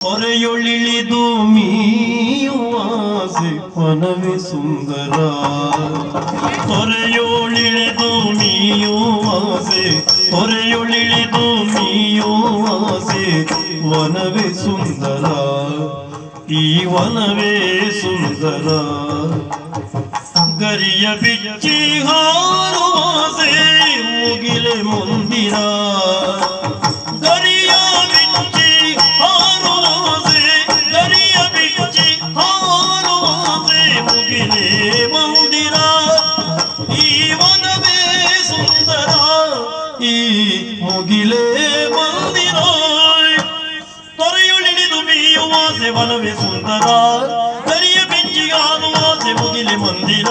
ಹೊರೆಯೊಳಿಳಿದು ಮೀಯುವಾಸೆ ವನವೇ ಸುಂದರ. ಹೊರೆಯೊಳಿಳಿದು ಮೀಯುವಾಸೆ, ಹೊರೆಯೊಳಿಳಿದು ಮೀಯುವಾಸೆ ವನವೇ ಸುಂದರ, ಈ ವನವೇ ಸುಂದರ. ಗರಿಯ ಬಿಚ್ಚಿ ಹಾರುವಾಸೆ ಮುಗಿಲೆ ಮುಂದಿರ, ಗರಿಯ ಬಿಚ್ಚಿ ಹಾರುವಾಸೆ, ಗರಿಯ ಬಿಚ್ಚಿ ಹಾರುವಾಸೆ ಮುಗಿಲೆ ಮುಂದಿರ, ಈ ವನವೇ ಸುಂದರ, ಈ ಮುಗಿಲೆ ಮಂದಿರ. ತೊರೆಯುಳಿದು ಮೀಯುವಾಸೆ ವನವೇ ಸುಂದರ, ಗರಿಯ ಬಿಚ್ಚಿ ಹಾರುವಾಸೆ ಮುಗಿಲೆ ಮಂದಿರ.